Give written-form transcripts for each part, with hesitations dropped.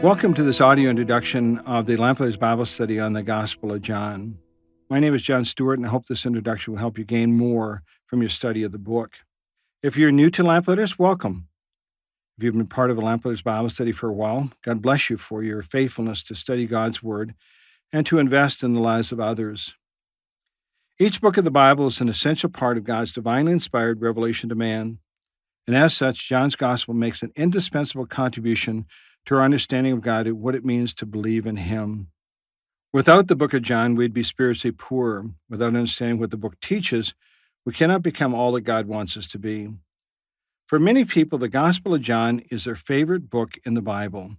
Welcome to this audio introduction of the Lamplighters Bible study on the Gospel of John. My name is John Stewart, and I hope this introduction will help you gain more from your study of the book. If you're new to Lamplighters, welcome. If you've been part of a Lamplighters Bible study for a while, God bless you for your faithfulness to study God's Word and to invest in the lives of others. Each book of the Bible is an essential part of God's divinely inspired revelation to man, and as such, John's Gospel makes an indispensable contribution to our understanding of God and what it means to believe in Him. Without the book of John, we'd be spiritually poor. Without understanding what the book teaches, we cannot become all that God wants us to be. For many people, the Gospel of John is their favorite book in the Bible.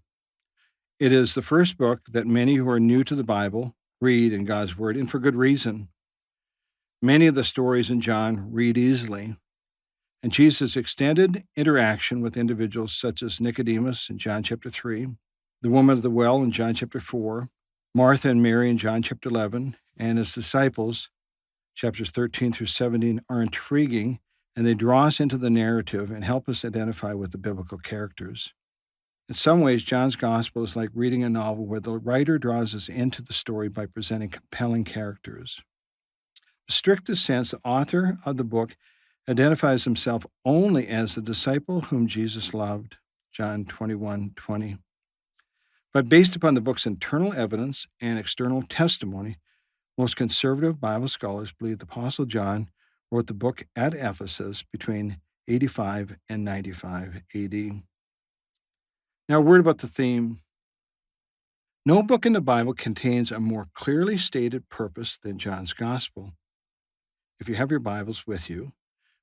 It is the first book that many who are new to the Bible read in God's Word, and for good reason. Many of the stories in John read easily, and Jesus' extended interaction with individuals such as Nicodemus in John chapter 3, the woman at the well in John chapter 4, Martha and Mary in John chapter 11, and his disciples, chapters 13 through 17, are intriguing, and they draw us into the narrative and help us identify with the biblical characters. In some ways, John's Gospel is like reading a novel where the writer draws us into the story by presenting compelling characters. In the strictest sense, the author of the book identifies himself only as the disciple whom Jesus loved, John 21:20. But based upon the book's internal evidence and external testimony, most conservative Bible scholars believe the Apostle John wrote the book at Ephesus between 85 and 95 AD. Now, a word about the theme. No book in the Bible contains a more clearly stated purpose than John's Gospel. If you have your Bibles with you,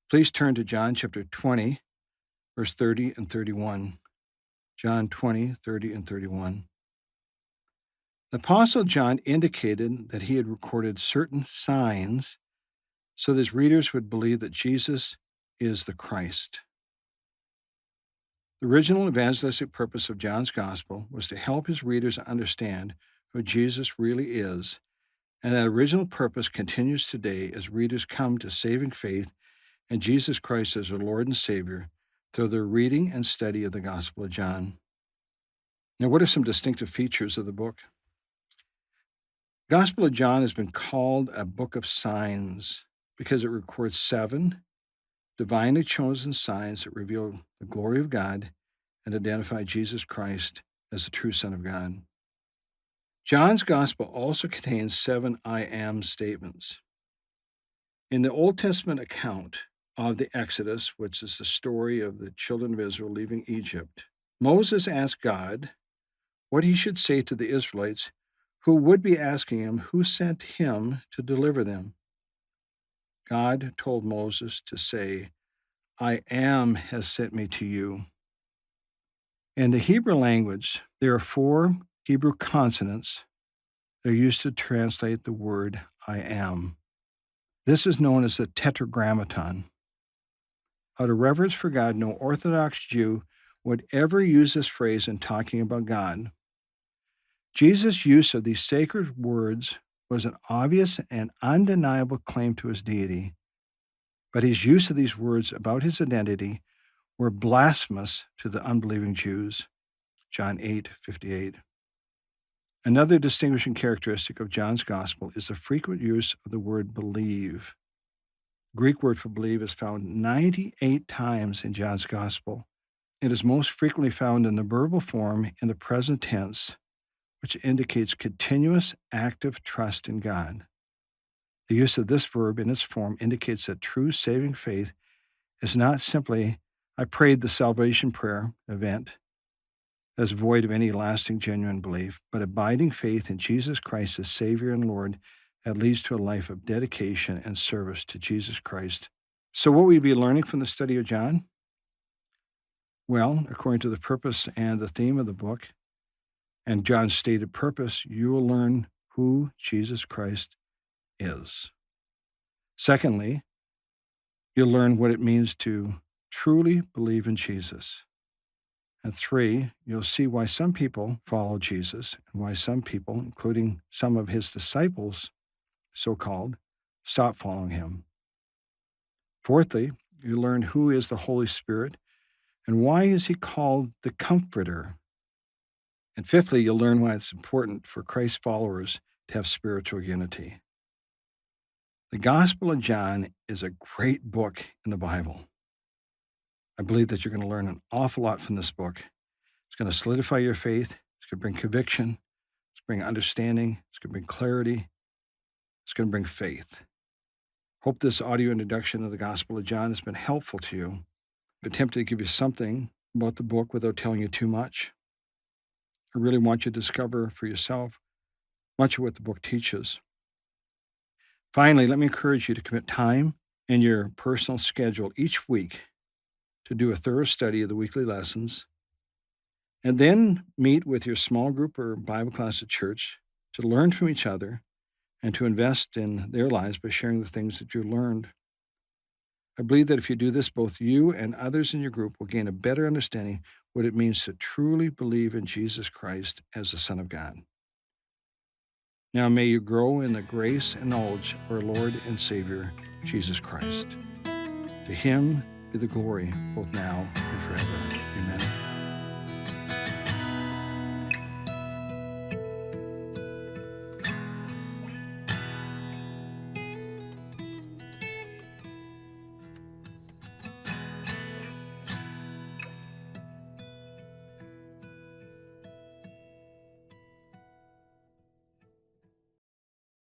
please turn to John chapter 20, verse 30 and 31. John 20, 30 and 31. The Apostle John indicated that he had recorded certain signs so that his readers would believe that Jesus is the Christ. The original evangelistic purpose of John's Gospel was to help his readers understand who Jesus really is, and that original purpose continues today as readers come to saving faith in Jesus Christ as their Lord and Savior through their reading and study of the Gospel of John. Now, what are some distinctive features of the book? The Gospel of John has been called a book of signs because it records 7 divinely chosen signs that reveal the glory of God and identify Jesus Christ as the true Son of God. John's Gospel also contains 7 I am statements. In the Old Testament account of the Exodus, which is the story of the children of Israel leaving Egypt, Moses asked God what he should say to the Israelites who would be asking him who sent him to deliver them. God told Moses to say, I am has sent me to you. In the Hebrew language, there are 4 Hebrew consonants that are used to translate the word I am. This is known as the tetragrammaton. Out of reverence for God, no Orthodox Jew would ever use this phrase in talking about God. Jesus' use of these sacred words was an obvious and undeniable claim to his deity, but his use of these words about his identity were blasphemous to the unbelieving Jews. John 8:58. Another distinguishing characteristic of John's Gospel is the frequent use of the word believe. The Greek word for believe is found 98 times in John's Gospel. It is most frequently found in the verbal form in the present tense, which indicates continuous active trust in God. The use of this verb in its form indicates that true saving faith is not simply, I prayed the salvation prayer event that's void of any lasting, genuine belief, but abiding faith in Jesus Christ as Savior and Lord that leads to a life of dedication and service to Jesus Christ. So what will we be learning from the study of John? Well, according to the purpose and the theme of the book, and John's stated purpose, you will learn who Jesus Christ is. Secondly, you'll learn what it means to truly believe in Jesus. And 3, you'll see why some people follow Jesus and why some people, including some of his disciples, so-called, stop following him. Fourthly, you learn who is the Holy Spirit and why is he called the Comforter. And fifthly, you'll learn why it's important for Christ's followers to have spiritual unity. The Gospel of John is a great book in the Bible. I believe that you're going to learn an awful lot from this book. It's going to solidify your faith. It's going to bring conviction. It's going to bring understanding. It's going to bring clarity. It's going to bring faith. Hope this audio introduction of the Gospel of John has been helpful to you. I've attempted to give you something about the book without telling you too much. I really want you to discover for yourself much of what the book teaches. Finally, let me encourage you to commit time in your personal schedule each week to do a thorough study of the weekly lessons, and then meet with your small group or Bible class at church to learn from each other and to invest in their lives by sharing the things that you learned. I believe that if you do this, both you and others in your group will gain a better understanding what it means to truly believe in Jesus Christ as the Son of God. Now may you grow in the grace and knowledge of our Lord and Savior, Jesus Christ. To him be the glory both now and forever. Amen.